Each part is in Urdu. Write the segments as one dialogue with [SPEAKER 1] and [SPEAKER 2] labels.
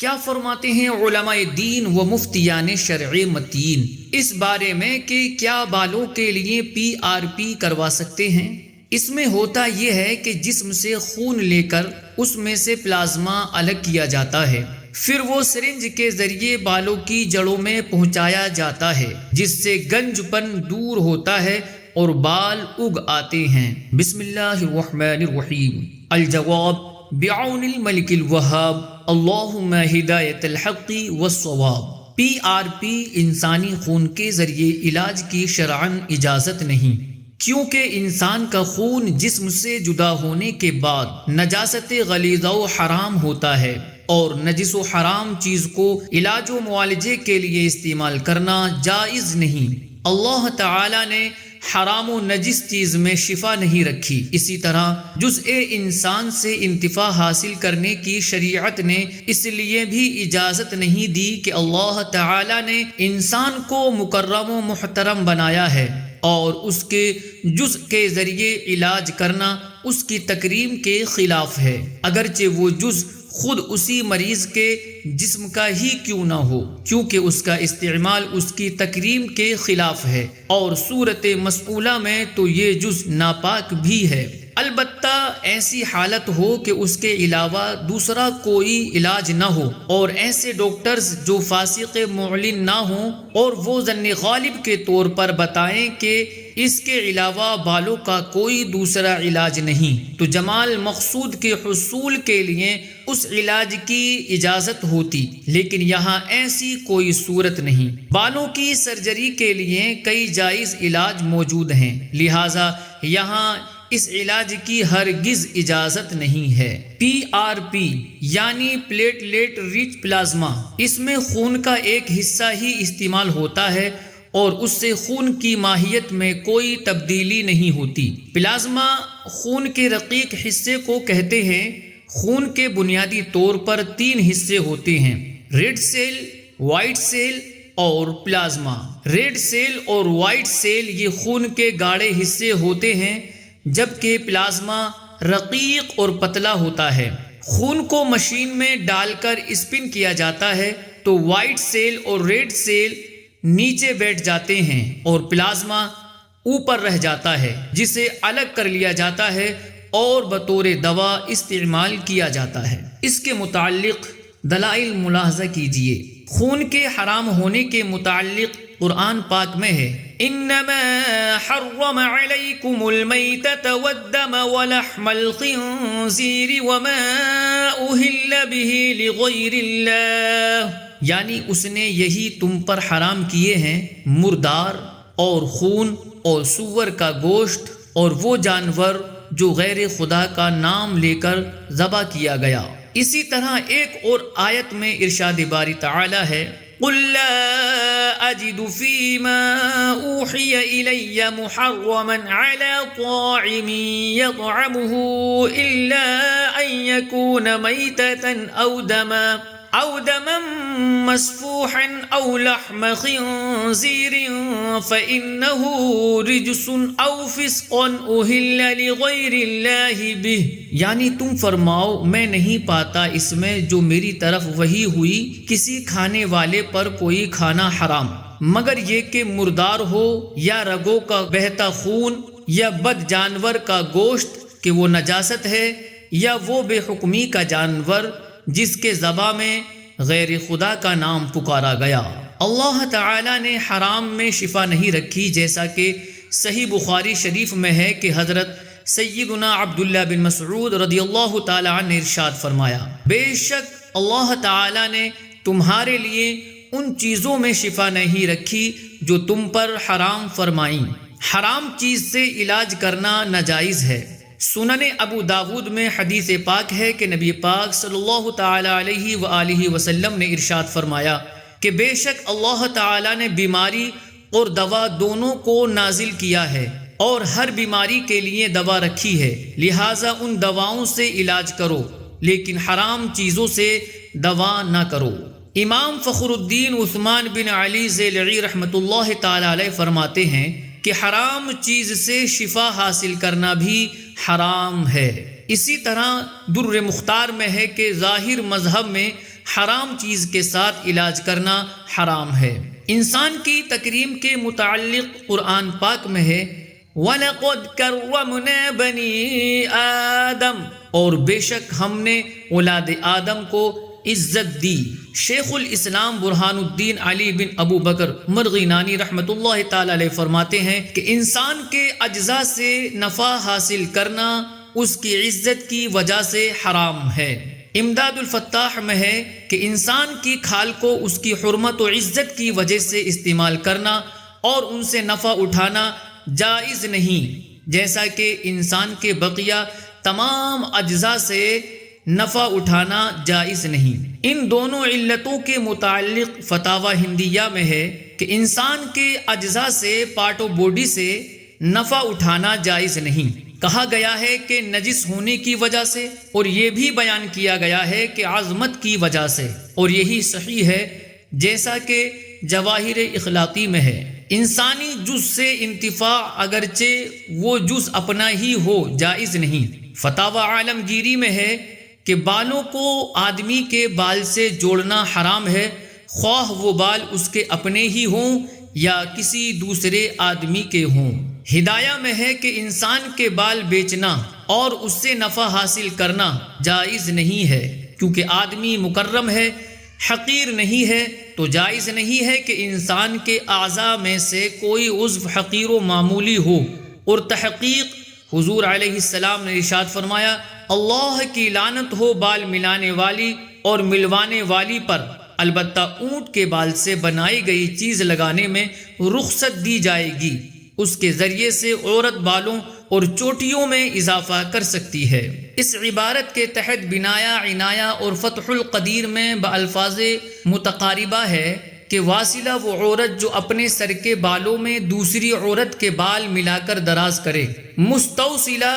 [SPEAKER 1] کیا فرماتے ہیں علماء دین و مفتیان شرع متین اس بارے میں کہ کیا بالوں کے لیے PRP کروا سکتے ہیں؟ اس میں ہوتا یہ ہے کہ جسم سے خون لے کر اس میں سے پلازما الگ کیا جاتا ہے، پھر وہ سرنج کے ذریعے بالوں کی جڑوں میں پہنچایا جاتا ہے، جس سے گنج پن دور ہوتا ہے اور بال اگ آتے ہیں۔ بسم اللہ الرحمن الرحیم۔ الجواب بعون الملک الوہاب، اللہم ہدایت الحق والصواب۔ PRP انسانی خون کے ذریعے علاج کی شرعاً اجازت نہیں، کیونکہ انسان کا خون جسم سے جدا ہونے کے بعد نجاست غلیظہ و حرام ہوتا ہے، اور نجس و حرام چیز کو علاج و معالجے کے لیے استعمال کرنا جائز نہیں۔ اللہ تعالی نے حرام و نجس چیز میں شفا نہیں رکھی، اسی طرح جزء انسان سے انتفاع حاصل کرنے کی شریعت نے اس لیے بھی اجازت نہیں دی کہ اللہ تعالی نے انسان کو مکرم و محترم بنایا ہے، اور اس کے جزء کے ذریعے علاج کرنا اس کی تکریم کے خلاف ہے، اگرچہ وہ جزء خود اسی مریض کے جسم کا ہی کیوں نہ ہو، کیونکہ اس کا استعمال اس کی تکریم کے خلاف ہے، اور صورت مسئولہ میں تو یہ جزء ناپاک بھی ہے، البتہ ایسی حالت ہو کہ اس کے علاوہ دوسرا کوئی علاج نہ ہو، اور ایسے ڈاکٹرز جو فاسق معلن نہ ہوں اور وہ ظن غالب کے طور پر بتائیں کہ اس کے علاوہ بالوں کا کوئی دوسرا علاج نہیں، تو جمال مقصود کے حصول کے لیے اس علاج کی اجازت ہوتی، لیکن یہاں ایسی کوئی صورت نہیں۔ بالوں کی سرجری کے لیے کئی جائز علاج موجود ہیں، لہٰذا یہاں اس علاج کی ہرگز اجازت نہیں ہے۔ PRP یعنی پلیٹلیٹ رچ پلازما، اس میں خون کا ایک حصہ ہی استعمال ہوتا ہے اور اس سے خون کی ماہیت میں کوئی تبدیلی نہیں ہوتی۔ پلازما خون کے رقیق حصے کو کہتے ہیں۔ خون کے بنیادی طور پر 3 حصے ہوتے ہیں: ریڈ سیل، وائٹ سیل اور پلازما۔ ریڈ سیل اور وائٹ سیل یہ خون کے گاڑھے حصے ہوتے ہیں، جبکہ پلازما رقیق اور پتلا ہوتا ہے۔ خون کو مشین میں ڈال کر اسپن کیا جاتا ہے تو وائٹ سیل اور ریڈ سیل نیچے بیٹھ جاتے ہیں اور پلازما اوپر رہ جاتا ہے، جسے الگ کر لیا جاتا ہے اور بطور دوا استعمال کیا جاتا ہے۔ اس کے متعلق دلائل ملاحظہ کیجئے۔ خون کے حرام ہونے کے متعلق قرآن پاک میں ہے: انما حرم علیکم المیتۃ والدم ولحم الخنزیر وما اہل بہ لغیر اللہ، یعنی اس نے یہی تم پر حرام کیے ہیں مردار اور خون اور سور کا گوشت اور وہ جانور جو غیر خدا کا نام لے کر ذبح کیا گیا۔ اسی طرح ایک اور آیت میں ارشاد باری تعالی ہے: قل لا اجد فيما اوحي الي محرما على طاعم يطعمه الا ان يكون ميتة او دما مسفوحا او لحم خنزير فإنه رجس او فسقا اهل لغير الله به، یعنی تم فرماؤ میں نہیں پاتا اس میں جو میری طرف وحی ہوئی کسی کھانے والے پر کوئی کھانا حرام، مگر یہ کہ مردار ہو یا رگوں کا بہتا خون یا بد جانور کا گوشت کہ وہ نجاست ہے، یا وہ بے حکمی کا جانور جس کے ذبح میں غیر خدا کا نام پکارا گیا۔ اللہ تعالی نے حرام میں شفا نہیں رکھی، جیسا کہ صحیح بخاری شریف میں ہے کہ حضرت سیدنا عبداللہ بن مسعود رضی اللہ تعالی عنہ نے ارشاد فرمایا: بے شک اللہ تعالی نے تمہارے لیے ان چیزوں میں شفا نہیں رکھی جو تم پر حرام فرمائیں۔ حرام چیز سے علاج کرنا ناجائز ہے۔ سنن ابو داود میں حدیث پاک ہے کہ نبی پاک صلی اللہ تعالی علیہ وآلہ وسلم نے ارشاد فرمایا کہ بے شک اللہ تعالی نے بیماری اور دوا دونوں کو نازل کیا ہے، اور ہر بیماری کے لیے دوا رکھی ہے، لہٰذا ان دواؤں سے علاج کرو، لیکن حرام چیزوں سے دوا نہ کرو۔ امام فخر الدین عثمان بن علی ذیلعی رحمۃ اللہ تعالی علیہ فرماتے ہیں کہ حرام چیز سے شفا حاصل کرنا بھی حرام ہے۔ اسی طرح در مختار میں ہے کہ ظاہر مذہب میں حرام چیز کے ساتھ علاج کرنا حرام ہے۔ انسان کی تکریم کے متعلق قرآن پاک میں ہے وَلَقَدْ كَرَّمْنَا بَنِي آدَمَ، اور بے شک ہم نے اولاد آدم کو عزت دی۔ شیخ الاسلام برہان الدین علی بن ابو بکر مرغینانی رحمۃ اللہ تعالی علیہ فرماتے ہیں کہ انسان کے اجزاء سے نفع حاصل کرنا اس کی عزت کی وجہ سے حرام ہے۔ امداد الفتاح میں ہے کہ انسان کی کھال کو اس کی حرمت و عزت کی وجہ سے استعمال کرنا اور ان سے نفع اٹھانا جائز نہیں، جیسا کہ انسان کے بقیہ تمام اجزاء سے نفع اٹھانا جائز نہیں۔ ان دونوں علتوں کے متعلق فتاوی ہندیہ میں ہے کہ انسان کے اجزاء سے پارٹ آف باڈی سے نفع اٹھانا جائز نہیں۔ کہا گیا ہے کہ نجس ہونے کی وجہ سے، اور یہ بھی بیان کیا گیا ہے کہ عظمت کی وجہ سے، اور یہی صحیح ہے جیسا کہ جواہر اخلاقی میں ہے۔ انسانی جز سے انتفاع اگرچہ وہ جز اپنا ہی ہو جائز نہیں۔ فتاوی عالمگیری میں ہے کہ بالوں کو آدمی کے بال سے جوڑنا حرام ہے، خواہ وہ بال اس کے اپنے ہی ہوں یا کسی دوسرے آدمی کے ہوں۔ ہدایہ میں ہے کہ انسان کے بال بیچنا اور اس سے نفع حاصل کرنا جائز نہیں ہے، کیونکہ آدمی مکرم ہے، حقیر نہیں ہے، تو جائز نہیں ہے کہ انسان کے اعضاء میں سے کوئی عضو حقیر و معمولی ہو۔ اور تحقیق حضور علیہ السلام نے ارشاد فرمایا اللہ کی لعنت ہو بال ملانے والی اور ملوانے والی پر، البتہ اونٹ کے بال سے بنائی گئی چیز لگانے میں رخصت دی جائے گی، اس کے ذریعے سے عورت بالوں اور چوٹیوں میں اضافہ کر سکتی ہے۔ اس عبارت کے تحت بنایا عنایا اور فتح القدیر میں بالفاظ متقاربہ ہے کہ واصلہ وہ عورت جو اپنے سر کے بالوں میں دوسری عورت کے بال ملا کر دراز کرے، مستوصلہ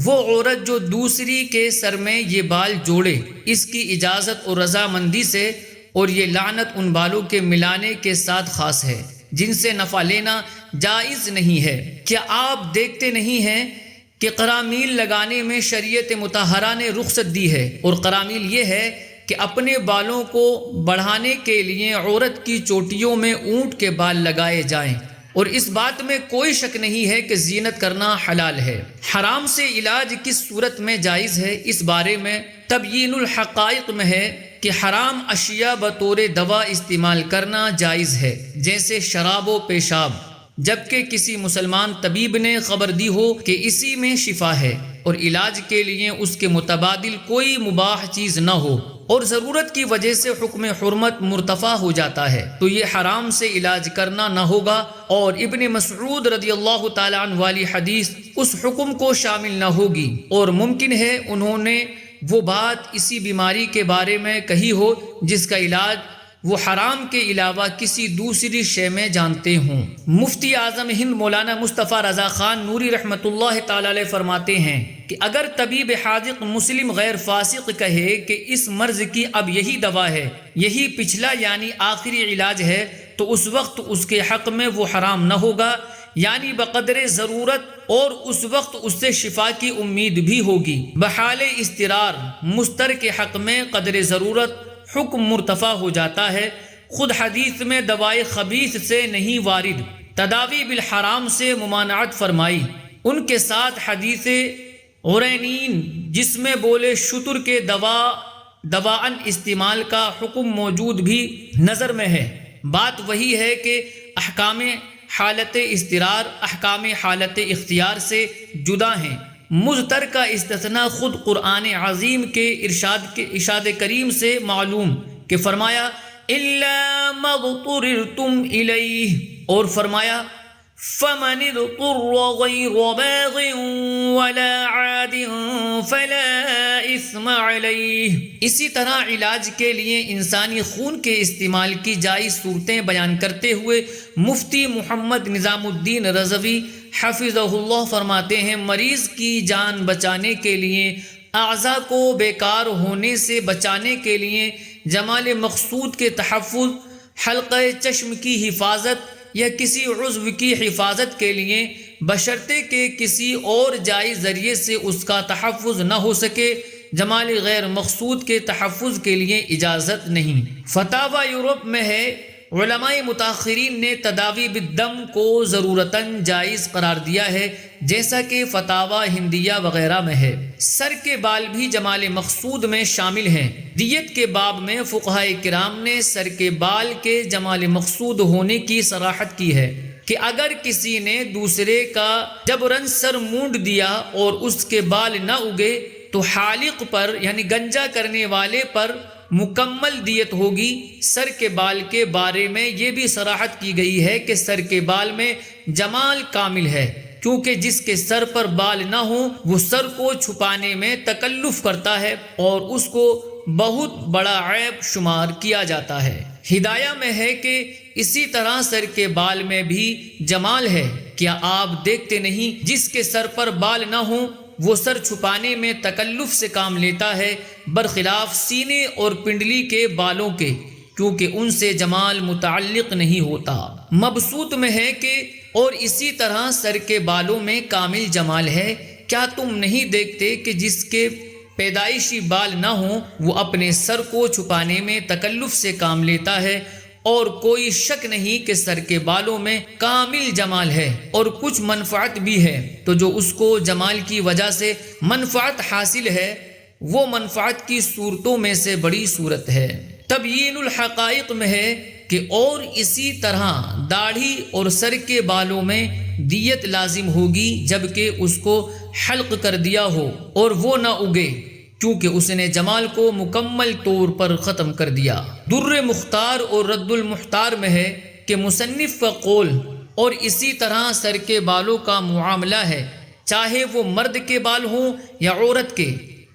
[SPEAKER 1] وہ عورت جو دوسری کے سر میں یہ بال جوڑے اس کی اجازت اور رضامندی سے، اور یہ لعنت ان بالوں کے ملانے کے ساتھ خاص ہے جن سے نفع لینا جائز نہیں ہے۔ کیا آپ دیکھتے نہیں ہیں کہ قرامیل لگانے میں شریعت مطہرہ نے رخصت دی ہے، اور قرامیل یہ ہے کہ اپنے بالوں کو بڑھانے کے لیے عورت کی چوٹیوں میں اونٹ کے بال لگائے جائیں، اور اس بات میں کوئی شک نہیں ہے کہ زینت کرنا حلال ہے۔ حرام سے علاج کس صورت میں جائز ہے، اس بارے میں تبیین الحقائق میں ہے کہ حرام اشیاء بطور دوا استعمال کرنا جائز ہے، جیسے شراب و پیشاب، جبکہ کسی مسلمان طبیب نے خبر دی ہو کہ اسی میں شفا ہے اور علاج کے لیے اس کے متبادل کوئی مباح چیز نہ ہو، اور ضرورت کی وجہ سے حکم حرمت مرتفع ہو جاتا ہے، تو یہ حرام سے علاج کرنا نہ ہوگا، اور ابن مسعود رضی اللہ تعالیٰ عنہ والی حدیث اس حکم کو شامل نہ ہوگی، اور ممکن ہے انہوں نے وہ بات اسی بیماری کے بارے میں کہی ہو جس کا علاج وہ حرام کے علاوہ کسی دوسری شے میں جانتے ہوں۔ مفتی اعظم ہند مولانا مصطفیٰ رضا خان نوری رحمۃ اللہ تعالی علیہ فرماتے ہیں کہ اگر طبیب حاذق مسلم غیر فاسق کہے کہ اس مرض کی اب یہی دوا ہے، یہی پچھلا یعنی آخری علاج ہے، تو اس وقت اس کے حق میں وہ حرام نہ ہوگا، یعنی بقدر ضرورت، اور اس وقت اس سے شفا کی امید بھی ہوگی۔ بحال اضطرار مستر کے حق میں قدر ضرورت حکم مرتفع ہو جاتا ہے۔ خود حدیث میں دوائے خبیث سے نہیں وارد، تداوی بالحرام سے ممانعت فرمائی۔ ان کے ساتھ حدیث عرینین جس میں بولے شتر کے دواءً استعمال کا حکم موجود بھی نظر میں ہے۔ بات وہی ہے کہ احکام حالت اضطرار احکام حالت اختیار سے جدا ہیں۔ مضطر کا استثناء خود قرآن عظیم کے ارشاد کریم سے معلوم کہ فرمایا اِلَّا مَضْطُرِرْتُمْ إِلَيْهِ، اور فرمایا فَمَنِ اضْطُرَّ غَيْرَ بَاغٍ وَلَا عَادٍ فَلَا إِثْمَ عَلَيْهِ۔ اسی طرح علاج کے لیے انسانی خون کے استعمال کی جائز صورتیں بیان کرتے ہوئے مفتی محمد نظام الدین رضوی حفظہ اللہ فرماتے ہیں مریض کی جان بچانے کے لیے، اعضاء کو بیکار ہونے سے بچانے کے لیے، جمال مقصود کے تحفظ، حلقہ چشم کی حفاظت یا کسی عضو کی حفاظت کے لیے، بشرطے کہ کسی اور جائز ذریعے سے اس کا تحفظ نہ ہو سکے، جمال غیر مقصود کے تحفظ کے لیے اجازت نہیں۔ فتاوی یورپ میں ہے، علماء متاخرین نے تداوی بالدم کو ضرورتاً جائز قرار دیا ہے، جیسا کہ فتاوی ہندیہ وغیرہ میں ہے۔ سر کے بال بھی جمال مقصود میں شامل ہیں۔ دیت کے باب میں فقہائے کرام نے سر کے بال کے جمال مقصود ہونے کی صراحت کی ہے کہ اگر کسی نے دوسرے کا جبراً سر مونڈ دیا اور اس کے بال نہ اگے تو حالق پر یعنی گنجا کرنے والے پر مکمل دیت ہوگی۔ سر کے بال کے بارے میں یہ بھی صراحت کی گئی ہے کہ سر کے بال میں جمال کامل ہے، کیونکہ جس کے سر پر بال نہ ہوں وہ سر کو چھپانے میں تکلف کرتا ہے اور اس کو بہت بڑا عیب شمار کیا جاتا ہے۔ ہدایہ میں ہے کہ اسی طرح سر کے بال میں بھی جمال ہے۔ کیا آپ دیکھتے نہیں جس کے سر پر بال نہ ہوں وہ سر چھپانے میں تکلف سے کام لیتا ہے، برخلاف سینے اور پنڈلی کے بالوں کے، کیونکہ ان سے جمال متعلق نہیں ہوتا۔ مبسوط میں ہے کہ اور اسی طرح سر کے بالوں میں کامل جمال ہے۔ کیا تم نہیں دیکھتے کہ جس کے پیدائشی بال نہ ہوں وہ اپنے سر کو چھپانے میں تکلف سے کام لیتا ہے، اور کوئی شک نہیں کہ سر کے بالوں میں کامل جمال ہے اور کچھ منفعت بھی ہے، تو جو اس کو جمال کی وجہ سے منفعت حاصل ہے وہ منفعت کی صورتوں میں سے بڑی صورت ہے۔ تبیین الحقائق میں ہے کہ اور اسی طرح داڑھی اور سر کے بالوں میں دیت لازم ہوگی جبکہ اس کو حلق کر دیا ہو اور وہ نہ اگے، کیونکہ اس نے جمال کو مکمل طور پر ختم کر دیا۔ در مختار اور رد المحتار میں ہے کہ مصنف کا قول اور اسی طرح سر کے بالوں کا معاملہ ہے، چاہے وہ مرد کے بال ہوں یا عورت کے،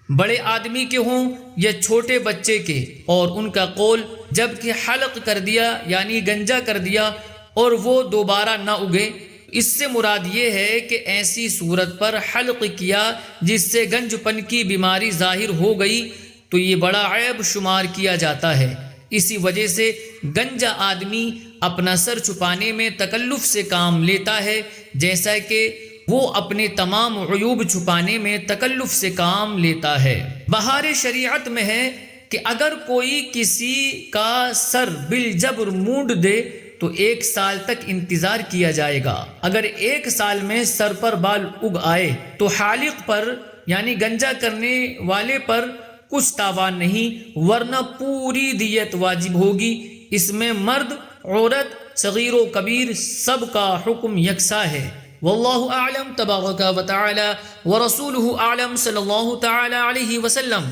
[SPEAKER 1] بڑے آدمی کے ہوں یا چھوٹے بچے کے، اور ان کا قول جب کہ حلق کر دیا یعنی گنجا کر دیا اور وہ دوبارہ نہ اگے، اس سے مراد یہ ہے کہ ایسی صورت پر حلق کیا جس سے گنج پن کی بیماری ظاہر ہو گئی تو یہ بڑا عیب شمار کیا جاتا ہے۔ اسی وجہ سے گنجا آدمی اپنا سر چھپانے میں تکلف سے کام لیتا ہے، جیسا کہ وہ اپنے تمام عیوب چھپانے میں تکلف سے کام لیتا ہے۔ بہار شریعت میں ہے کہ اگر کوئی کسی کا سر بالجبر مونڈ دے تو 1 سال تک انتظار کیا جائے گا۔ اگر 1 سال میں سر پر بال اگ آئے تو حالق پر یعنی گنجا کرنے والے پر کچھ تاوان نہیں، ورنہ پوری دیت واجب ہوگی۔ اس میں مرد، عورت، صغیر و کبیر سب کا حکم یکساں ہے۔ واللہ اعلم تبارک و تعالی ورسولہ اعلم صلی اللہ تعالی علیہ وسلم۔